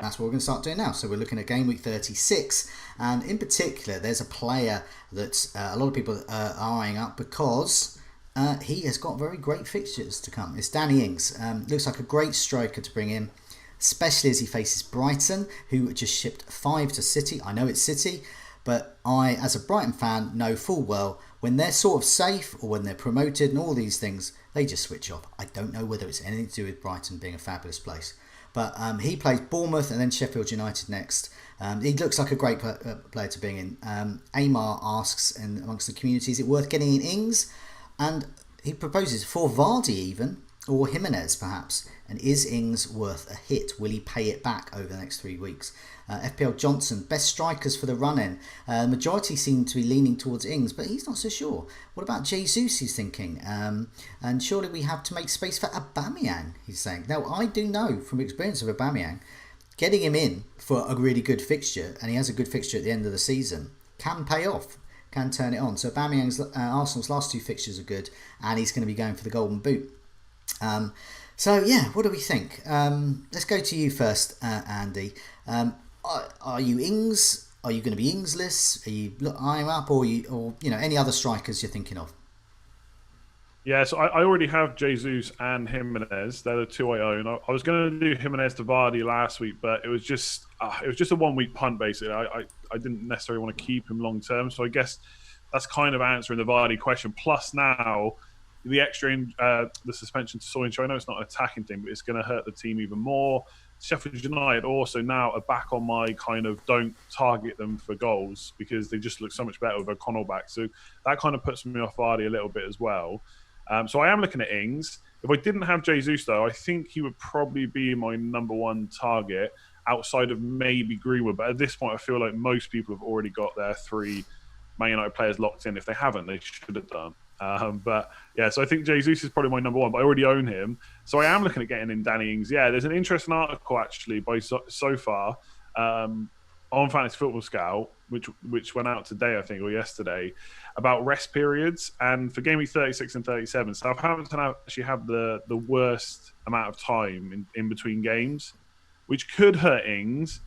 that's what we're going to start doing now. So we're looking at Game Week 36, and in particular, there's a player that a lot of people are eyeing up because he has got very great fixtures to come. It's Danny Ings. Looks like a great striker to bring in, especially as he faces Brighton, who just shipped 5 to City. I know it's City, but I, as a Brighton fan, know full well when they're sort of safe or when they're promoted and all these things, they just switch off. I don't know whether it's anything to do with Brighton being a fabulous place. But he plays Bournemouth and then Sheffield United next. He looks like a great player to bring in. Amar asks amongst the community, is it worth getting in Ings? And he proposes for Vardy even, or Jimenez perhaps. And is Ings worth a hit? Will he pay it back over the next 3 weeks? FPL Johnson, best strikers for the run-in. The majority seem to be leaning towards Ings, but he's not so sure. What about Jesus, he's thinking? And surely we have to make space for Aubameyang, he's saying. Now, I do know from experience of Aubameyang, getting him in for a really good fixture, and he has a good fixture at the end of the season, can pay off, can turn it on. So Aubameyang's Arsenal's last 2 fixtures are good, and he's going to be going for the Golden Boot. So yeah, what do we think? Let's go to you first, Andy. Are you Ings? Are you going to be Ingsless? Are you eyeing up, or any other strikers you're thinking of? Yeah, so I already have Jesus and Jimenez. They're the 2 I own. I was going to do Jimenez to Vardy last week, but it was just a 1 week punt basically. I didn't necessarily want to keep him long term, so I guess that's kind of answering the Vardy question. Plus now the extra the suspension to Soyuncu. I know it's not an attacking thing, but it's going to hurt the team even more. Sheffield United also now are back on my kind of don't target them for goals because they just look so much better with O'Connell back. So that kind of puts me off Vardy a little bit as well. So I am looking at Ings. If I didn't have Jesus, though, I think he would probably be my number 1 target outside of maybe Greenwood. But at this point, I feel like most people have already got their 3 Man United players locked in. If they haven't, they should have done. But yeah, so I think Jesus is probably my number 1, but I already own him. So I am looking at getting in Danny Ings. Yeah, there's an interesting article actually by so far on Fantasy Football Scout, which went out today, I think, or yesterday, about rest periods. And for Game Week 36 and 37, Southampton actually have the worst amount of time in between games, which could hurt Ings.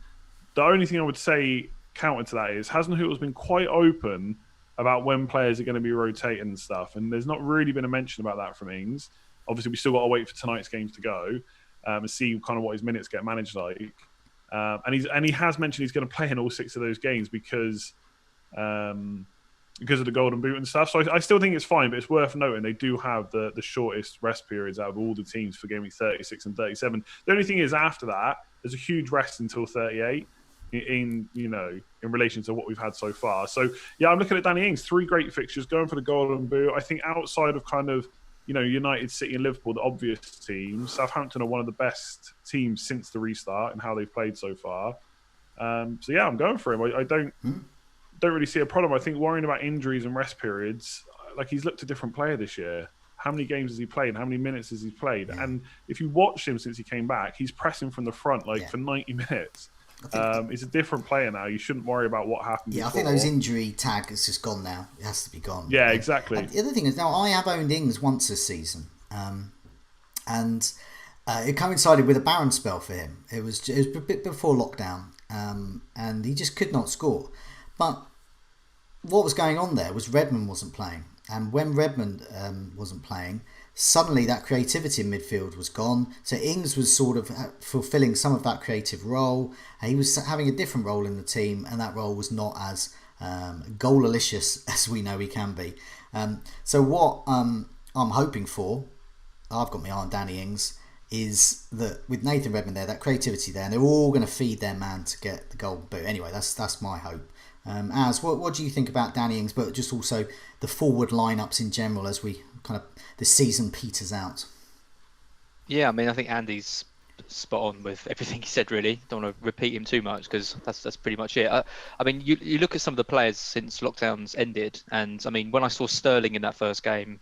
The only thing I would say counter to that is Hasenhüttl's been quite open about when players are going to be rotating and stuff, and there's not really been a mention about that from Ings. Obviously, we still got to wait for tonight's games to go and see kind of what his minutes get managed like. And he has mentioned he's going to play in all 6 of those games because of the Golden Boot and stuff. So I still think it's fine, but it's worth noting they do have the shortest rest periods out of all the teams for Game Week 36 and 37. The only thing is after that, there's a huge rest until 38. In relation to what we've had so far. So yeah, I'm looking at Danny Ings, 3 great fixtures, going for the Golden Boot. I think outside of kind of United, City and Liverpool, the obvious teams, Southampton are one of the best teams since the restart and how they've played so far. So yeah, I'm going for him. I don't really see a problem. I think worrying about injuries and rest periods, like he's looked a different player this year. How many games has he played? How many minutes has he played? Yeah. And if you watch him since he came back, he's pressing from the front for 90 minutes. He's a different player now. You shouldn't worry about what happened before. I think those injury tag is just gone now. It has to be gone. Yeah, exactly. And the other thing is, now I have owned Ings once this season, and it coincided with a barren spell for him. It was a bit before lockdown, and he just could not score. But what was going on there was Redmond wasn't playing, and when Redmond wasn't playing, suddenly that creativity in midfield was gone. So Ings was sort of fulfilling some of that creative role. He was having a different role in the team, and that role was not as goal-alicious as we know he can be. So what I'm hoping for, I've got my eye on Danny Ings, is that with Nathan Redmond there, that creativity there, and they're all going to feed their man to get the Golden Boot. Anyway, that's my hope. What do you think about Danny Ings, but just also the forward lineups in general as we kind of the season peters out? Yeah, I mean, I think Andy's spot on with everything he said. Really, don't want to repeat him too much because that's pretty much it. I mean, you look at some of the players since lockdowns ended, and I mean, when I saw Sterling in that first game,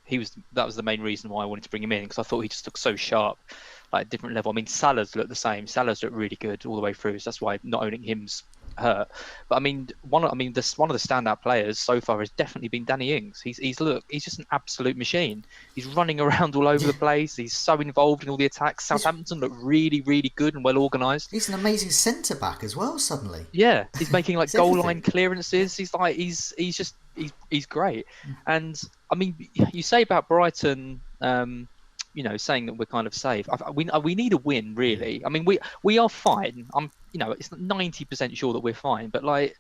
that was the main reason why I wanted to bring him in, because I thought he just looked so sharp, like a different level. I mean, Salah's looked the same. Salah's looked really good all the way through, so that's why not owning him's hurt. But I mean, one of the standout players so far has definitely been Danny Ings. He's just an absolute machine. He's running around all over the place. He's so involved in all the attacks. Southampton look really, really good and well organised. He's an amazing centre back as well. Suddenly, yeah, he's making like goal everything. line clearances. He's great. And I mean, you say about Brighton. Saying that we're kind of safe. We need a win, really. I mean, we are fine. It's 90% sure that we're fine. But like,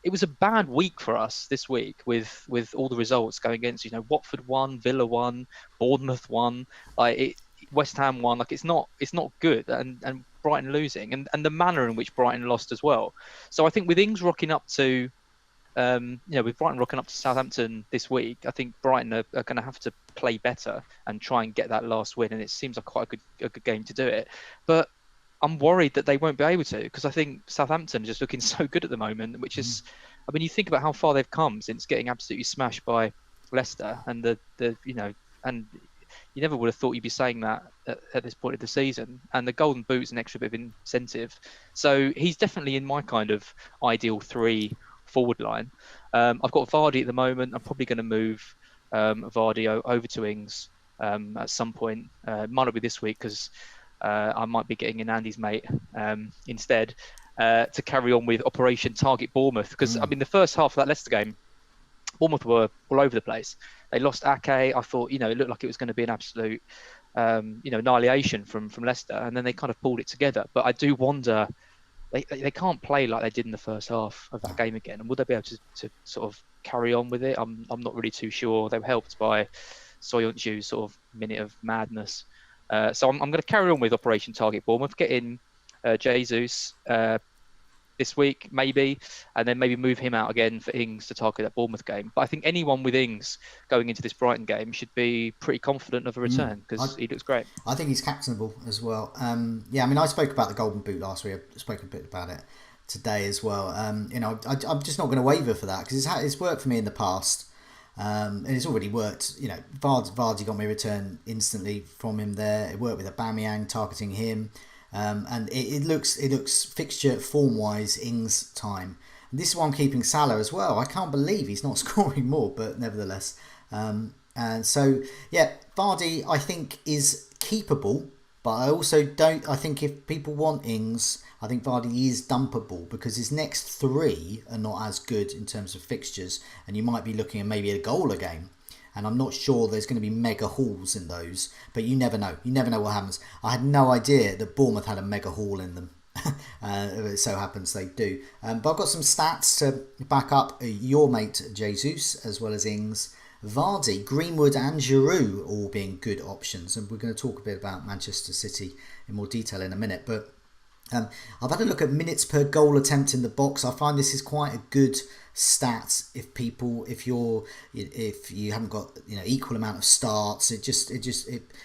it was a bad week for us this week with all the results going against. Watford won, Villa won, Bournemouth won, West Ham won. Like, it's not good, and Brighton losing, and the manner in which Brighton lost as well. So I think with Ings rocking up to. With Brighton rocking up to Southampton this week, I think Brighton are going to have to play better and try and get that last win. And it seems like quite a good game to do it. But I'm worried that they won't be able to, because I think Southampton are just looking so good at the moment, which is, I mean, you think about how far they've come since getting absolutely smashed by Leicester, and and you never would have thought you'd be saying that at this point of the season. And the Golden Boot's an extra bit of incentive. So he's definitely in my kind of ideal 3 forward line. I've got Vardy at the moment. I'm probably going to move Vardy over to Ings at some point. Might not be this week, because I might be getting in Andy's mate instead to carry on with Operation Target Bournemouth. Because I mean, the first half of that Leicester game, Bournemouth were all over the place. They lost Ake. I thought, it looked like it was going to be an absolute annihilation from Leicester, and then they kind of pulled it together. But I do wonder. They can't play like they did in the first half of that game again, and would they be able to sort of carry on with it? I'm not really too sure. They were helped by Soyuncu's sort of minute of madness. So I'm going to carry on with Operation Target Bournemouth, get in Jesus this week maybe, and then maybe move him out again for Ings to target that Bournemouth game. But I think anyone with Ings going into this Brighton game should be pretty confident of a return, because he looks great. I think he's captainable as well. I mean, I spoke about the Golden Boot last week. I spoke a bit about it today as well. I'm just not going to waver for that, because it's worked for me in the past. And it's already worked. Vardy got me a return instantly from him there. It worked with Aubameyang targeting him. And it looks fixture form wise Ings time. And this is why I'm keeping Salah as well. I can't believe he's not scoring more, but nevertheless. And so Vardy I think is keepable, but I also don't. I think if people want Ings, I think Vardy is dumpable, because his next 3 are not as good in terms of fixtures, and you might be looking at maybe a goal a game. And I'm not sure there's going to be mega hauls in those, but you never know. You never know what happens. I had no idea that Bournemouth had a mega haul in them. It so happens they do. But I've got some stats to back up your mate Jesus, as well as Ings, Vardy, Greenwood and Giroud all being good options. And we're going to talk a bit about Manchester City in more detail in a minute. But I've had a look at minutes per goal attempt in the box. I find this is quite a good stat if you haven't got equal amount of starts. It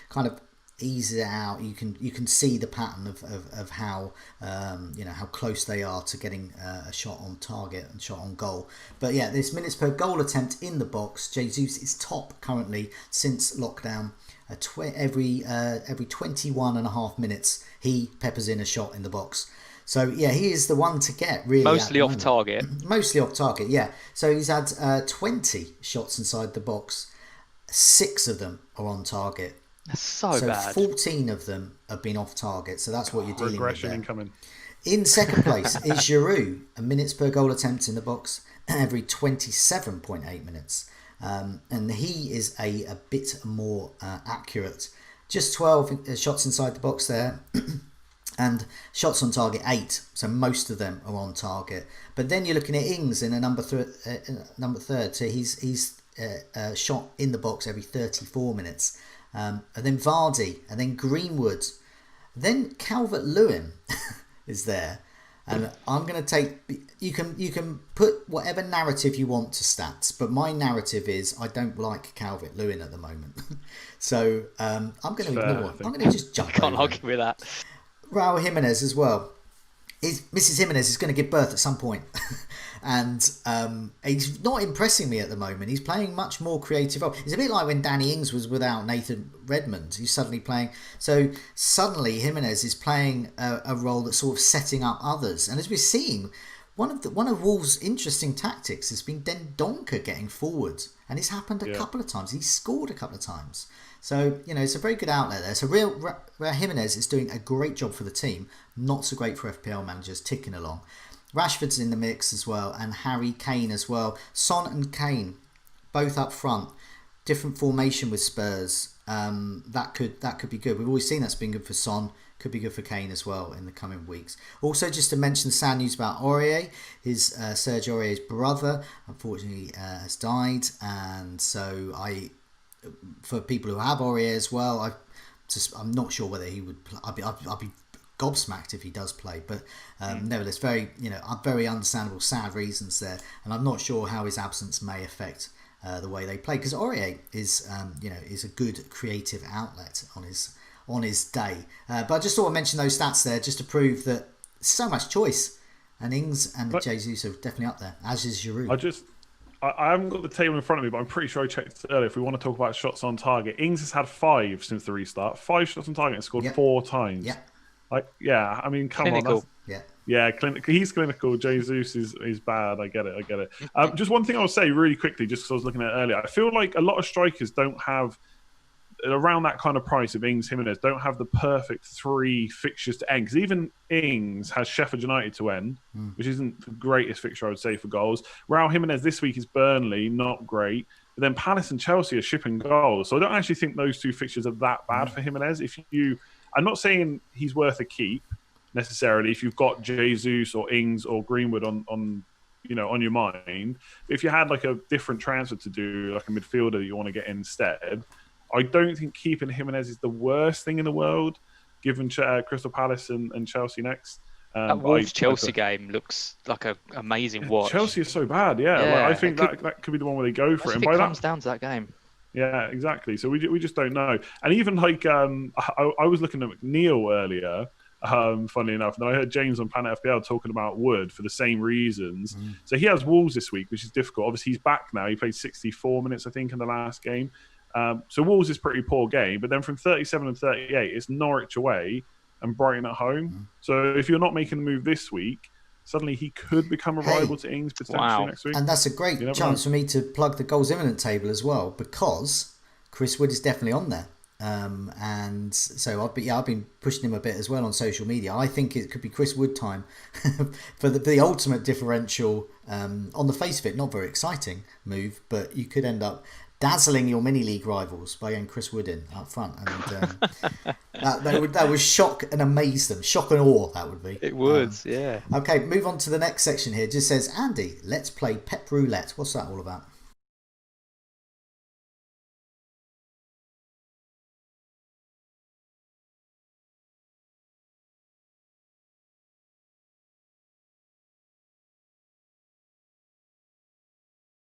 kind of eases it out. You can see the pattern of how how close they are to getting a shot on target and shot on goal. But yeah, this minutes per goal attempt in the box, Jesus is top currently since lockdown. Every 21 and a half minutes he peppers in a shot in the box. So yeah, he is the one to get, really. Mostly off target. Mostly off target, yeah. So he's had 20 shots inside the box. 6 of them are on target. That's so bad. 14 of them have been off target. So that's what you're dealing with there. Regression incoming. In second place is Giroud, a minutes per goal attempt in the box every 27.8 minutes. And he is a bit more accurate. Just 12 shots inside the box there. And shots on target 8, so most of them are on target. But then you're looking at Ings in a number third, so he's shot in the box every 34 minutes. And then Vardy, and then Greenwood, then Calvert-Lewin is there. And I'm going to take. You can put whatever narrative you want to stats, but my narrative is I don't like Calvert-Lewin at the moment. So I'm going to ignore. I'm going to just jump. Can't argue with that. Raul Jimenez as well. Mrs. Jimenez is going to give birth at some point. And he's not impressing me at the moment. He's playing much more creative role. It's a bit like when Danny Ings was without Nathan Redmond. He's suddenly playing. So suddenly Jimenez is playing a role that's sort of setting up others. And as we're seeing one of Wolves' interesting tactics has been Dendoncker getting forward, and it's happened a couple of times. He's scored a couple of times, so it's a very good outlet there. So Jimenez is doing a great job for the team, not so great for FPL managers, ticking along. Rashford's in the mix as well, and Harry Kane as well. Son and Kane, both up front, different formation with Spurs. That could be good. We've always seen that's been good for Son. Could be good for Kane as well in the coming weeks. Also, just to mention sad news about Aurier. Serge Aurier's brother, unfortunately, has died, and so for people who have Aurier as well, I'm not sure whether he would. I'd be gobsmacked if he does play, but nevertheless, very understandable, sad reasons there, and I'm not sure how his absence may affect the way they play, because Aurier is a good creative outlet on his day. But I just thought I'd mention those stats there just to prove that so much choice, and Ings and Jesus are definitely up there, as is Giroud. I haven't got the table in front of me, but I'm pretty sure I checked earlier. If we want to talk about shots on target, Ings has had 5 since the restart. 5 shots on target and scored 4 times. Yeah. I mean, come clinical. on. Yeah, he's clinical. Jesus is bad. I get it. Just one thing I'll say really quickly, just because I was looking at it earlier. I feel like a lot of strikers don't have, around that kind of price of Ings, Jimenez, don't have the perfect 3 fixtures to end. Because even Ings has Sheffield United to end, which isn't the greatest fixture, I would say, for goals. Raul Jimenez this week is Burnley, not great. But then Palace and Chelsea are shipping goals. So I don't actually think those 2 fixtures are that bad for Jimenez. I'm not saying he's worth a keep necessarily if you've got Jesus or Ings or Greenwood on your mind. But if you had like a different transfer to do, like a midfielder that you want to get in instead, I don't think keeping Jimenez is the worst thing in the world, given Crystal Palace and Chelsea next. That Wolves-Chelsea game looks like an amazing watch. Chelsea is so bad, yeah. I think that could be the one where they go for it. And it comes down to that game. Yeah, exactly. So we just don't know. And even like I was looking at McNeil earlier, funnily enough, and I heard James on Planet FPL talking about Wood for the same reasons. So he has Wolves this week, which is difficult. Obviously, he's back now. He played 64 minutes, I think, in the last game. So Wolves is a pretty poor game. But then from 37 and 38, it's Norwich away and Brighton at home. So if you're not making the move this week, suddenly he could become a rival to Ings potentially next week. And that's a great chance for me to plug the goals imminent table as well, because Chris Wood is definitely on there. And so I've been pushing him a bit as well on social media. I think it could be Chris Wood time for the ultimate differential. On the face of it, not very exciting move, but you could end up dazzling your mini league rivals by getting Chris Wood in up front, and that would shock and amaze them, shock and awe. That would be. It would, yeah. Okay, move on to the next section here. It just says, Andy, let's play Pep Roulette. What's that all about?